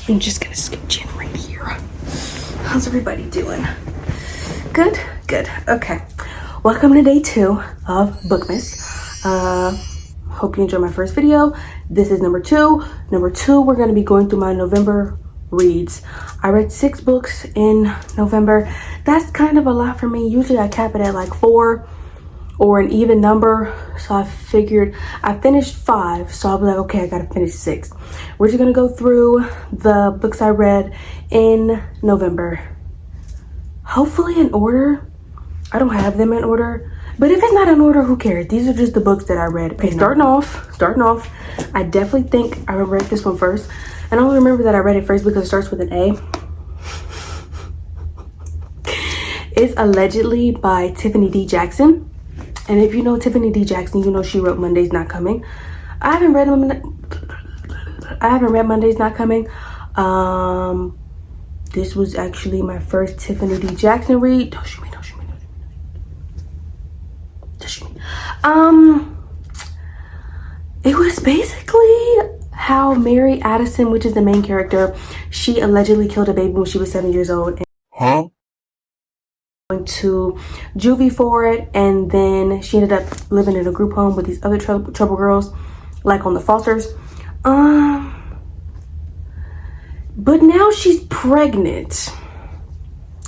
I'm just gonna scooch in right here. How's everybody doing? Good? Good. Okay. Welcome to day 2 of Bookmas. Hope you enjoyed my first video. This is number 2. Number 2, we're gonna be going through my November reads. I read 6 books in November. That's kind of a lot for me. Usually I cap it at like 4 or an even number. So I figured I finished 5. So I was like, okay, I gotta finish 6. We're just gonna go through the books I read in November. Hopefully in order. I don't have them in order. But if it's not in order, who cares? These are just the books that I read. Okay, starting off, I definitely think I read this one first. And I only remember that I read it first because it starts with an A. It's allegedly by Tiffany D. Jackson. And if you know Tiffany D. Jackson, you know she wrote Monday's Not Coming. I haven't read Monday's Not Coming. This was actually my first Tiffany D. Jackson read. Don't shoot me. It was basically how Mary Addison, which is the main character, she allegedly killed a baby when she was 7 years old. And went to juvie for it, and then she ended up living in a group home with these other trouble girls, like on the Fosters. But now she's pregnant.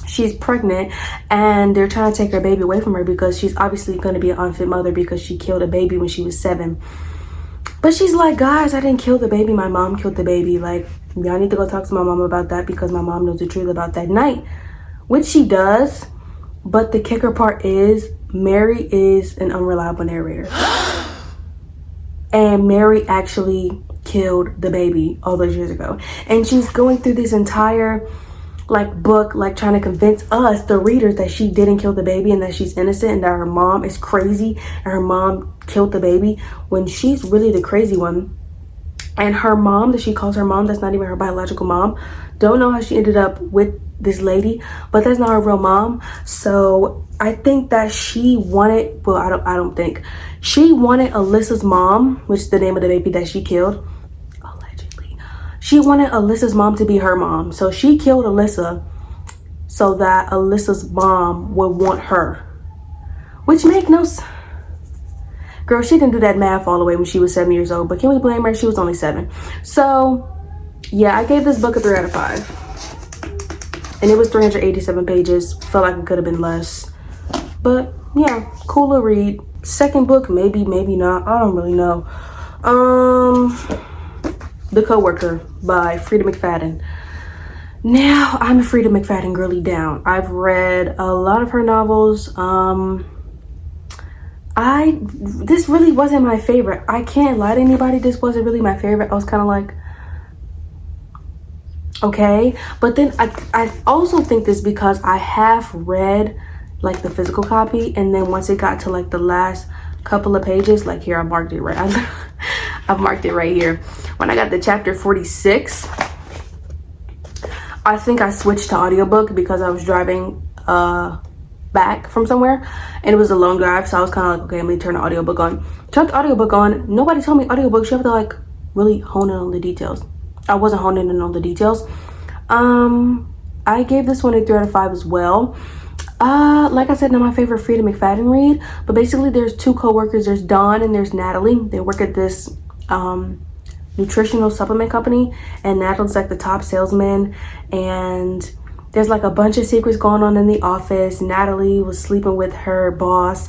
She's pregnant, and they're trying to take her baby away from her because she's obviously going to be an unfit mother because she killed a baby when she was 7. But she's like, guys, I didn't kill the baby. My mom killed the baby. Like, y'all need to go talk to my mom about that because my mom knows the truth about that night, which she does. But the kicker part is Mary is an unreliable narrator. And Mary actually killed the baby all those years ago. And she's going through this entire book, trying to convince us, the readers, that she didn't kill the baby and that she's innocent and that her mom is crazy and her mom killed the baby when she's really the crazy one. And her mom, that she calls her mom, that's not even her biological mom. Don't know how she ended up with this lady, but that's not her real mom. So I think that she wanted, well, I don't think she wanted Alyssa's mom, which is the name of the baby that she killed. She wanted Alyssa's mom to be her mom. So she killed Alyssa so that Alyssa's mom would want her. Which make no sense. Girl, she didn't do that math all the way when she was 7 years old. But can we blame her? She was only 7. So, yeah, I gave this book a 3 out of 5. And it was 387 pages. Felt like it could have been less. But, yeah, cooler read. Second book, maybe, maybe not. I don't really know. The Coworker by Frida McFadden. Now, I'm a Frida McFadden girly down. I've read a lot of her novels. This really wasn't my favorite. I can't lie to anybody. This wasn't really my favorite. I was kind of like, okay. But then I also think this because I have read the physical copy, and then once it got to the last couple of pages, here, I marked it right. I've marked it right here. When I got to chapter 46, I think I switched to audiobook because I was driving back from somewhere and it was a long drive. So I was kind of like, okay, I'm gonna turn the audiobook on. Turned the audiobook on. Nobody told me audiobooks, you have to really hone in on the details. I wasn't honing in on the details. I gave this one a 3 out of 5 as well. Like I said, not my favorite Frida McFadden read, but basically there's 2 co-workers. There's Dawn and there's Natalie. They work at this nutritional supplement company, and Natalie's the top salesman, and there's a bunch of secrets going on in the office. Natalie was sleeping with her boss.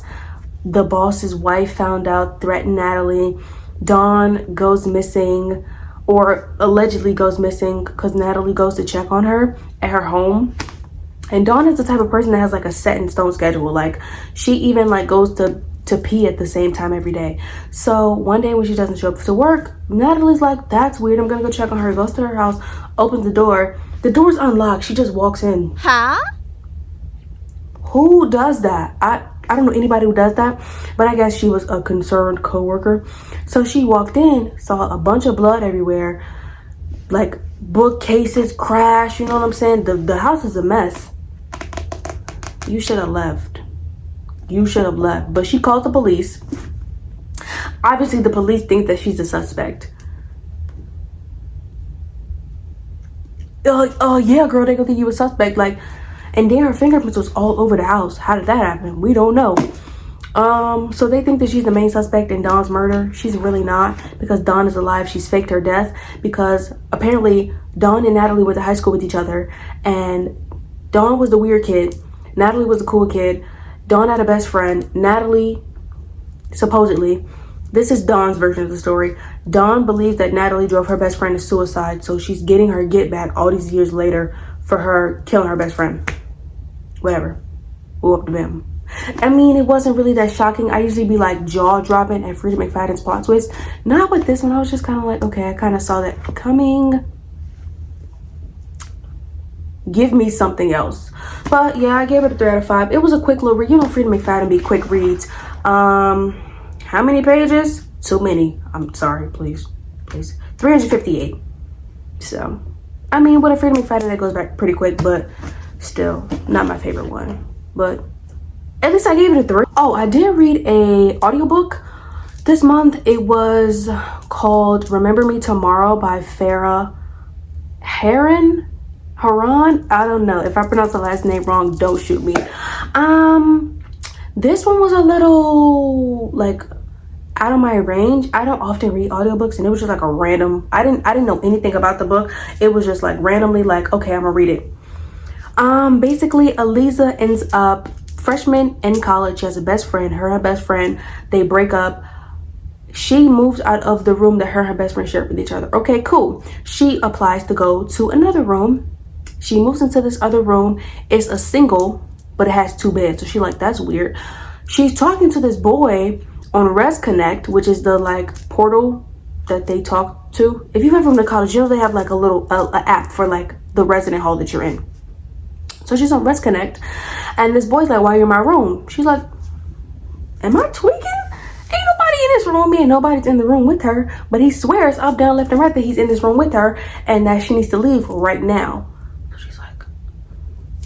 The boss's wife found out, threatened Natalie. Dawn goes missing, or allegedly goes missing, because Natalie goes to check on her at her home. And Dawn is the type of person that has a set in stone schedule. She even goes to pee at the same time every day. So one day when she doesn't show up to work, Natalie's like, that's weird, I'm gonna go check on her. Goes to her house, opens the door. The door's unlocked. She just walks in. Huh? Who does that? I don't know anybody who does that, but I guess she was a concerned coworker. So she walked in, saw a bunch of blood everywhere, bookcases crash, you know what I'm saying? The house is a mess. You should have left. You should have left. But she called the police. Obviously, the police think that she's a suspect. Yeah, girl, they gonna think you a suspect. Like, and then her fingerprints was all over the house. How did that happen? We don't know. So they think that she's the main suspect in Dawn's murder. She's really not, because Dawn is alive. She's faked her death because apparently Dawn and Natalie went to high school with each other, and Dawn was the weird kid. Natalie was the cool kid. Dawn had a best friend. Natalie, supposedly, this is Dawn's version of the story. Dawn believes that Natalie drove her best friend to suicide, so she's getting her get back all these years later for her killing her best friend. Whatever. We'll up to them. I mean, it wasn't really that shocking. I usually be like jaw dropping at Freddie McFadden's plot twist. Not with this one. I was just kind of like, okay, I kind of saw that coming. Give me something else. But yeah, I gave it a 3 out of 5. It was a quick little read. You know, Freddie McFadden be quick reads. How many pages? Too many. I'm sorry, please. 358. So, I mean, with a Freddie McFadden, that goes back pretty quick, but still not my favorite one. But at least I gave it a 3. Oh, I did read a audiobook this month. It was called Remember Me Tomorrow by Farah Haran. I don't know. If I pronounce the last name wrong, don't shoot me. This one was a little like out of my range. I don't often read audiobooks, and it was just like a random, I didn't know anything about the book. It was just like randomly like, okay, I'm gonna read it. Basically Eliza ends up freshman in college. She has a best friend. Her and her best friend, they break up. She moves out of the room that her and her best friend shared with each other. Okay, cool. She applies to go to another room. She moves into this other room. It's a single, but it has 2 beds. So she like, that's weird. She's talking to this boy on Res Connect, which is the like portal that they talk to. If you've ever been to college, you know they have like a little app for like the resident hall that you're in. So she's on Res Connect, and this boy's like, why are you in my room? She's like, am I tweaking? Ain't nobody in this room with me, and nobody's in the room with her. But he swears up, down, left, and right that he's in this room with her, and that she needs to leave right now. So she's like,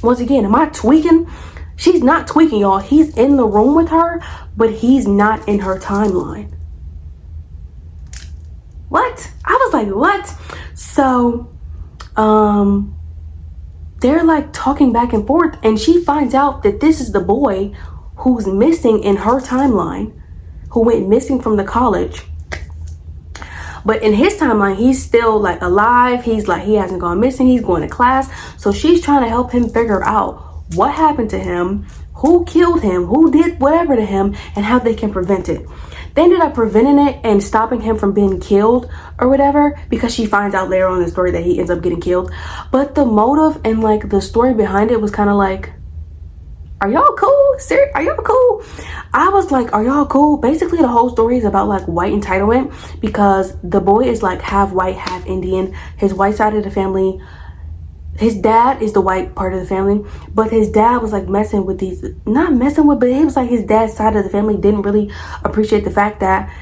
once again, am I tweaking? She's not tweaking, y'all. He's in the room with her, but he's not in her timeline. What? I was like, what? So, they're like talking back and forth, and she finds out that this is the boy who's missing in her timeline, who went missing from the college. But in his timeline, he's still like alive. He's like, he hasn't gone missing. He's going to class. So she's trying to help him figure out what happened to him, who killed him, who did whatever to him, and how they can prevent it. They ended up preventing it and stopping him from being killed or whatever, because she finds out later on in the story that he ends up getting killed. But the motive and like the story behind it was kind of like, are y'all cool? Are y'all cool? I was like, are y'all cool? Basically, the whole story is about like white entitlement, because the boy is like half white, half Indian. His white side of the family, his dad is the white part of the family, but his dad was like messing with these, not messing with, but it was like his dad's side of the family didn't really appreciate the fact that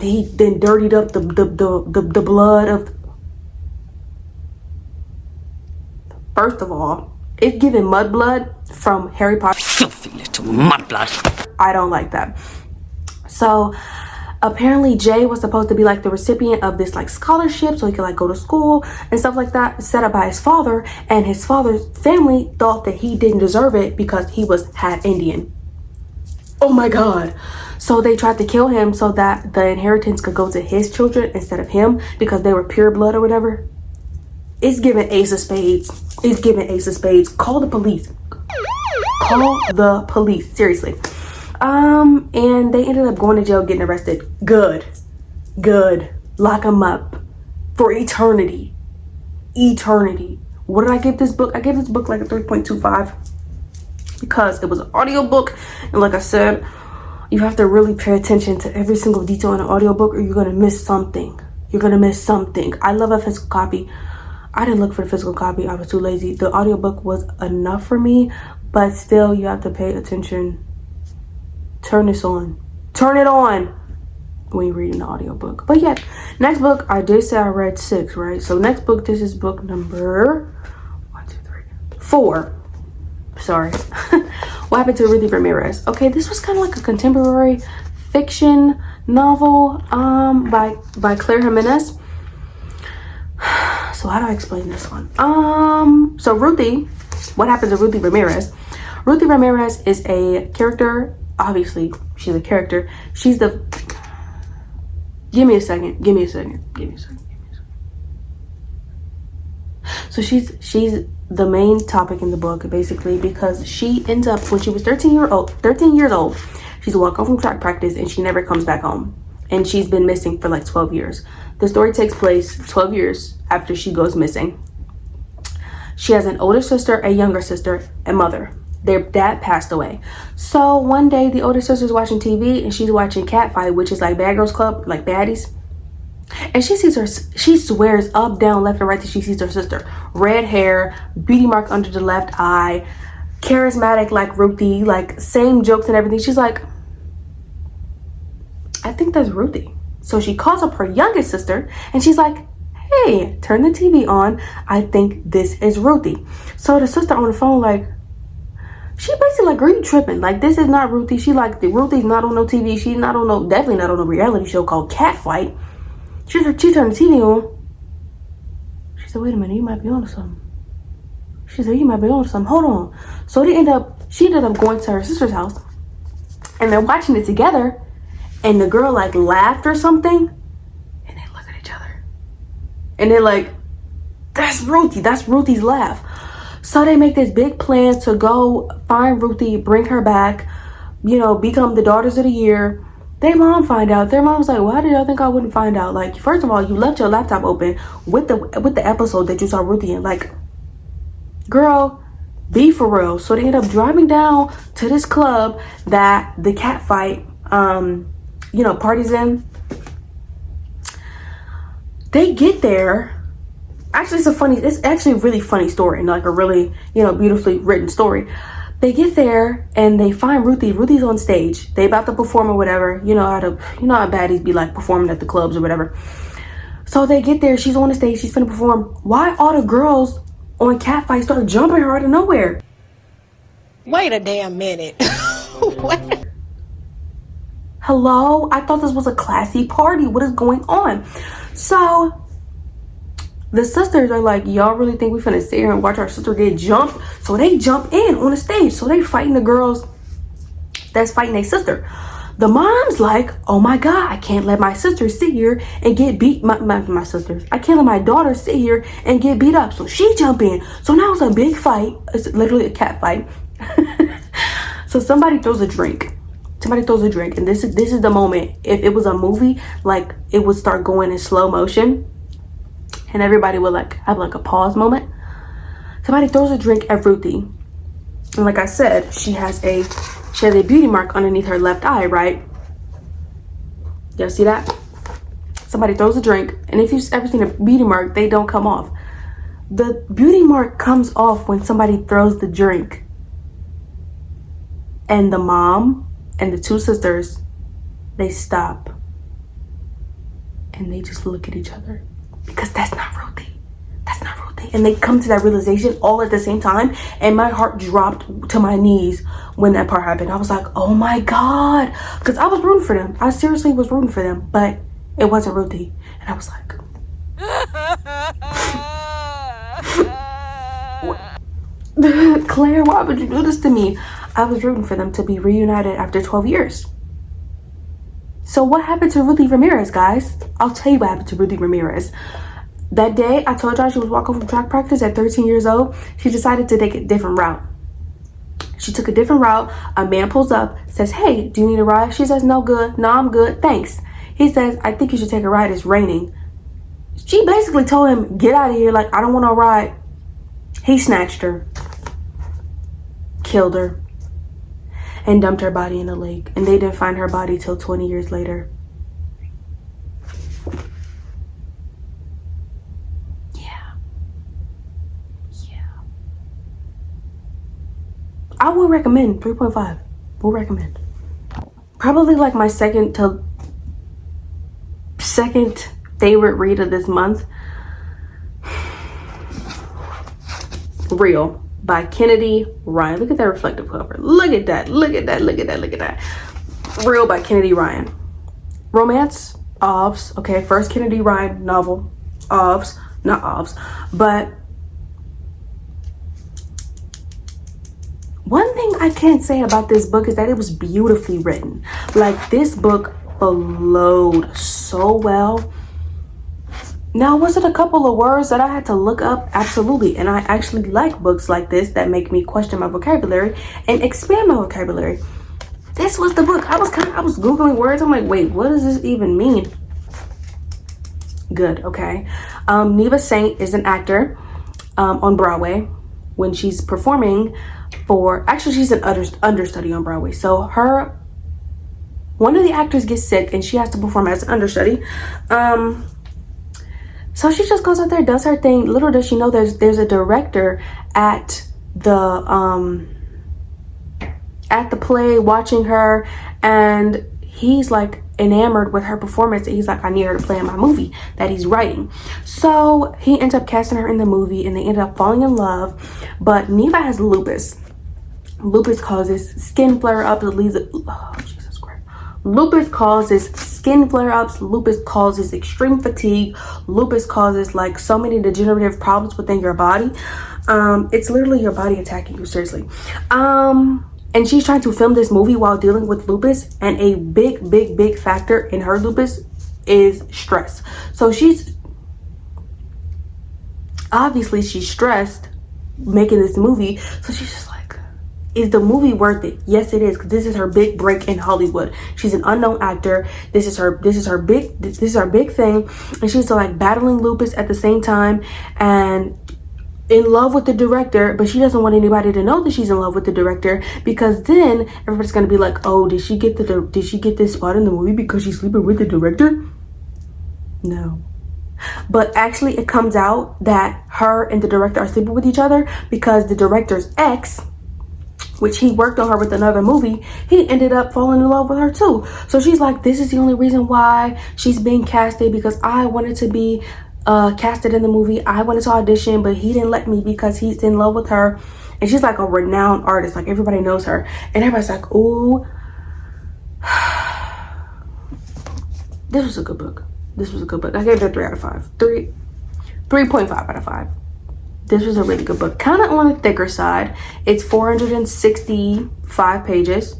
he then dirtied up the blood of. First of all, it's giving mud blood from Harry Potter. Filthy little mud blood. I don't like that. So apparently Jay was supposed to be like the recipient of this like scholarship so he could like go to school and stuff like that, set up by his father, and his father's family thought that he didn't deserve it because he was half Indian. Oh my god. So they tried to kill him so that the inheritance could go to his children instead of him, because they were pure blood or whatever. It's giving Ace of Spades. It's giving Ace of Spades. Call the police. Call the police. Seriously. And they ended up going to jail, getting arrested. Good. Lock them up for eternity. What did I give this book? I gave this book like a 3.25 because it was an audiobook, and like I said, you have to really pay attention to every single detail in an audiobook, or you're gonna miss something. I love a physical copy. I didn't look for the physical copy. I was too lazy. The audiobook was enough for me, but still you have to pay attention. Turn it on when you're reading the audiobook. But yeah, next book, I did say I read 6, right? So next book, this is book number 4. Sorry. What Happened to Ruthie Ramirez? Okay, this was kind of like a contemporary fiction novel by Claire Jimenez. So how do I explain this one? So Ruthie, what happens to Ruthie Ramirez? Ruthie Ramirez is a character. Obviously, she's a character. She's the... Give me a second. So she's the main topic in the book, basically, because she ends up, when she was 13 years old, she's walking from track practice and she never comes back home. And she's been missing for like 12 years. The story takes place 12 years after she goes missing. She has an older sister, a younger sister, and mother. Their dad passed away. So one day the older sister's watching TV and she's watching Catfight, which is like Bad Girls Club, like baddies. And she sees her, she swears up, down, left, and right that she sees her sister. Red hair, beauty mark under the left eye, charismatic like Ruthie, like same jokes and everything. She's like, I think that's Ruthie. So she calls up her youngest sister and she's like, hey, turn the TV on. I think this is Ruthie. So the sister on the phone like, she basically like, are you tripping? Like, this is not Ruthie. She like, Ruthie's not on no TV. She's not on no, definitely not on a reality show called Catfight. She turned the TV on. She said, wait a minute, you might be on to something. She said, you might be on to something. Hold on. So she ended up going to her sister's house and they're watching it together. And the girl like laughed or something. And they look at each other. And they're like, that's Ruthie. That's Ruthie's laugh. So they make this big plan to go find Ruthie, bring her back, you know, become the Daughters of the Year. Their mom find out. Their mom's like, why did y'all think I wouldn't find out? Like, first of all, you left your laptop open with the episode that you saw Ruthie in. Like, girl, be for real. So they end up driving down to this club that the Catfight, you know, parties in. They get there. Actually, it's actually a really funny story and like a really, you know, beautifully written story. They get there and they find Ruthie. Ruthie's on stage. They about to perform or whatever. You know how baddies be like performing at the clubs or whatever. So they get there. She's on the stage. She's finna perform. Why all the girls on Catfight start jumping her out of nowhere? Wait a damn minute. What? Hello? I thought this was a classy party. What is going on? So the sisters are like, y'all really think we finna sit here and watch our sister get jumped? So they jump in on the stage. So they fighting the girls that's fighting their sister. The mom's like, oh my God, I can't let my sister sit here and get beat. My sisters. I can't let my daughter sit here and get beat up. So she jump in. So now it's a big fight. It's literally a cat fight. So somebody throws a drink. And this is the moment. If it was a movie, like it would start going in slow motion. And everybody would like have like a pause moment. Somebody throws a drink at Ruthie. And like I said, she has a beauty mark underneath her left eye, right? Y'all see that? Somebody throws a drink. And if you've ever seen a beauty mark, they don't come off. The beauty mark comes off when somebody throws the drink. And the mom and the two sisters, they stop. And they just look at each other. Because that's not Ruthie. That's not Ruthie. And they come to that realization all at the same time. And my heart dropped to my knees when that part happened. I was like, oh my God. Because I was rooting for them. I seriously was rooting for them. But it wasn't Ruthie. And I was like, Claire, why would you do this to me? I was rooting for them to be reunited after 12 years. So what happened to Ruthie Ramirez, guys? I'll tell you what happened to Ruthie Ramirez. That day, I told y'all she was walking from track practice at 13 years old. She decided to take a different route. She took a different route. A man pulls up, says, hey, do you need a ride? She says, no, good. No, I'm good. Thanks. He says, I think you should take a ride. It's raining. She basically told him, get out of here. Like, I don't want no ride. He snatched her, killed her, and dumped her body in a lake. And they didn't find her body till 20 years later. Yeah. I would recommend 3.5. Will recommend. Probably like my second favorite read of this month. Real by Kennedy Ryan. Look at that reflective cover. Look at that. Real by Kennedy Ryan. Romance, OVS. Okay, first Kennedy Ryan novel, OVS. not ofs. But one thing I can't say about this book is that it was beautifully written. Like, this book flowed so well. Now, was it a couple of words that I had to look up? Absolutely. And I actually like books like this that make me question my vocabulary and expand my vocabulary. This was the book. I was Googling words. I'm like, wait, what does this even mean? Good, okay. Neva Saint is an actor on Broadway when she's performing actually she's an understudy on Broadway. So one of the actors gets sick and she has to perform as an understudy. So she just goes out there, does her thing. Little does she know there's a director at the play watching her, and he's like enamored with her performance. He's like, I need her to play in my movie that he's writing. So he ends up casting her in the movie and they end up falling in love. But Neva has lupus. Lupus causes skin flare-ups. Jesus Christ. Lupus causes skin flare-ups. Lupus causes extreme fatigue. Lupus causes like so many degenerative problems within your body. It's literally your body attacking you, seriously. And she's trying to film this movie while dealing with lupus, and a big factor in her lupus is stress. So she's stressed making this movie. So she's just like, is the movie worth it? Yes, it is, because this is her big break in Hollywood. She's an unknown actor. This is her big thing, and she's like battling lupus at the same time and in love with the director, but she doesn't want anybody to know that she's in love with the director, because then everybody's gonna be like, oh, did she get this spot in the movie because she's sleeping with the director? No. But actually it comes out that her and the director are sleeping with each other because the director's ex, which he worked on her with another movie, he ended up falling in love with her too. So she's like, this is the only reason why she's being casted, because I wanted to be casted in the movie. I wanted to audition, but he didn't let me because he's in love with her. And she's like a renowned artist, like everybody knows her, and everybody's like, ooh. This was a good book. I gave it a 3 out of 5. 3.5 out of 5. This was a really good book. Kind of on the thicker side. It's 465 pages,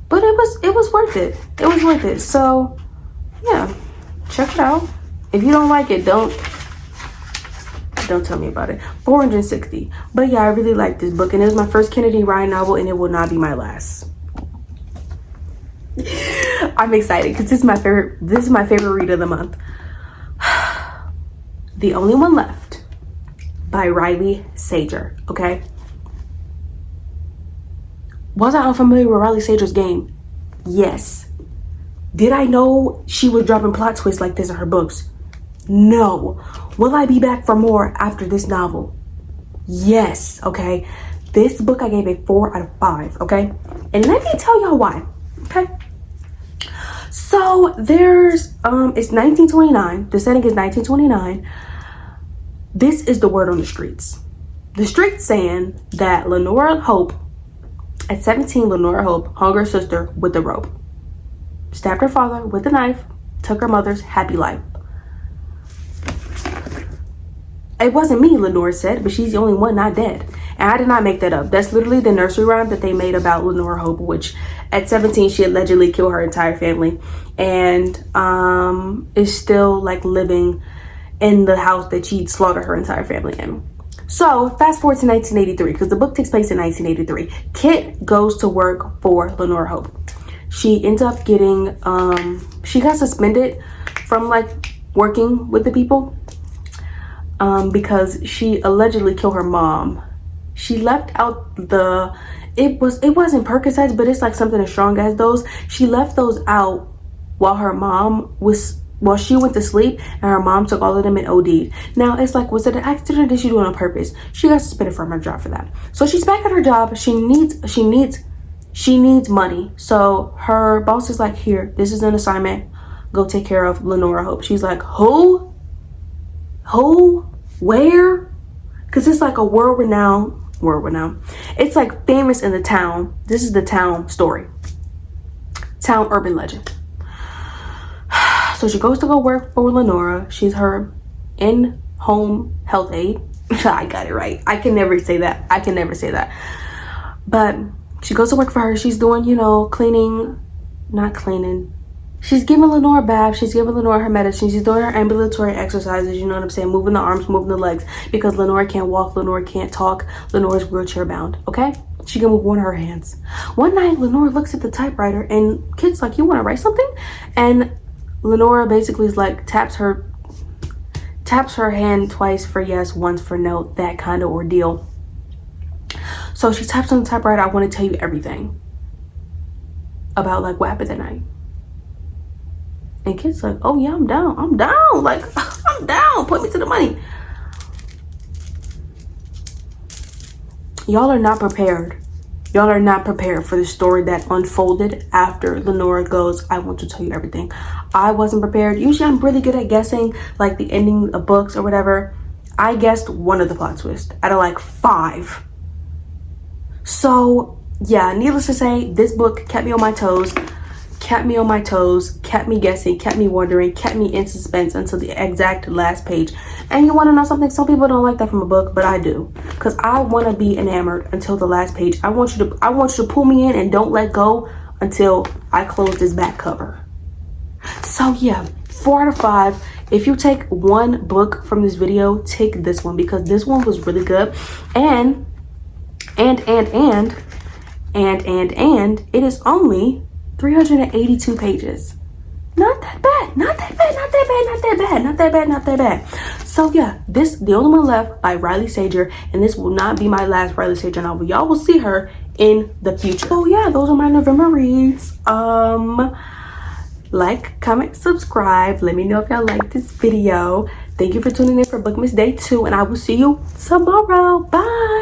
but it was worth it. It was worth it. So yeah, check it out. If you don't like it, don't tell me about it. 460. But yeah, I really like this book, and it was my first Kennedy Ryan novel, and it will not be my last. I'm excited because this is my favorite read of the month. The Only One Left by Riley Sager. Okay. Was I unfamiliar with Riley Sager's game? Yes. Did I know she was dropping plot twists like this in her books? No. Will I be back for more after this novel? Yes. Okay. This book I gave a 4 out of 5. Okay. And let me tell y'all why. Okay. So there's it's 1929. The setting is 1929. This is the word on the streets. The streets saying that Lenora Hope, at 17, Lenora Hope hung her sister with a rope, stabbed her father with a knife, took her mother's happy life. It wasn't me, Lenore said, but she's the only one not dead. And I did not make that up. That's literally the nursery rhyme that they made about Lenora Hope, which at 17, she allegedly killed her entire family and is still like living in the house that she'd slaughtered her entire family in. So fast forward to 1983, because the book takes place in 1983. Kit goes to work for Lenora Hope. She ends up getting, she got suspended from like working with the people because she allegedly killed her mom. She left out it wasn't Percocets, but it's like something as strong as those. She left those out while she went to sleep, and her mom took all of them and OD'd. Now it's like, was it an accident or did she do it on purpose? She got suspended from her job for that. So she's back at her job. She needs money. So her boss is like, here, this is an assignment. Go take care of Lenora Hope. She's like, who? Where? Because it's like a world renowned. It's like famous in the town. This is the town story. Town urban legend. So she goes to go work for Lenora. She's in home health aide. I got it right. I can never say that. But she goes to work for her. She's doing, you know, not cleaning. She's giving Lenore a bath. She's giving Lenore her medicine. She's doing her ambulatory exercises. You know what I'm saying? Moving the arms, moving the legs. Because Lenore can't walk. Lenore can't talk. Lenore's wheelchair bound. Okay? She can move one of her hands. One night, Lenore looks at the typewriter and Kid's like, you want to write something? And Lenore basically is like, taps her hand twice for yes, once for no. That kind of ordeal. So she taps on the typewriter. I want to tell you everything about like what happened that night. And Kid's like, oh yeah, I'm down. Like, I'm down. Put me to the money. Y'all are not prepared. Y'all are not prepared for the story that unfolded after Lenore goes, I want to tell you everything. I wasn't prepared. Usually I'm really good at guessing like the ending of books or whatever. I guessed one of the plot twists out of like 5. So yeah, needless to say, this book kept me on my toes, kept me guessing, kept me wondering, kept me in suspense until the exact last page. And you want to know something? Some people don't like that from a book, but I do, because I want to be enamored until the last page. I want you to pull me in and don't let go until I close this back cover. So yeah, 4 out of 5. If you take one book from this video, take this one, because this one was really good. And it is only 382 pages. Not that bad. So yeah, this The Only One Left by Riley Sager, and this will not be my last Riley Sager novel. Y'all will see her in the future. So yeah, those are my November reads. Like, comment, subscribe. Let me know if y'all like this video. Thank you for tuning in for Bookmas Day 2, and I will see you tomorrow. Bye.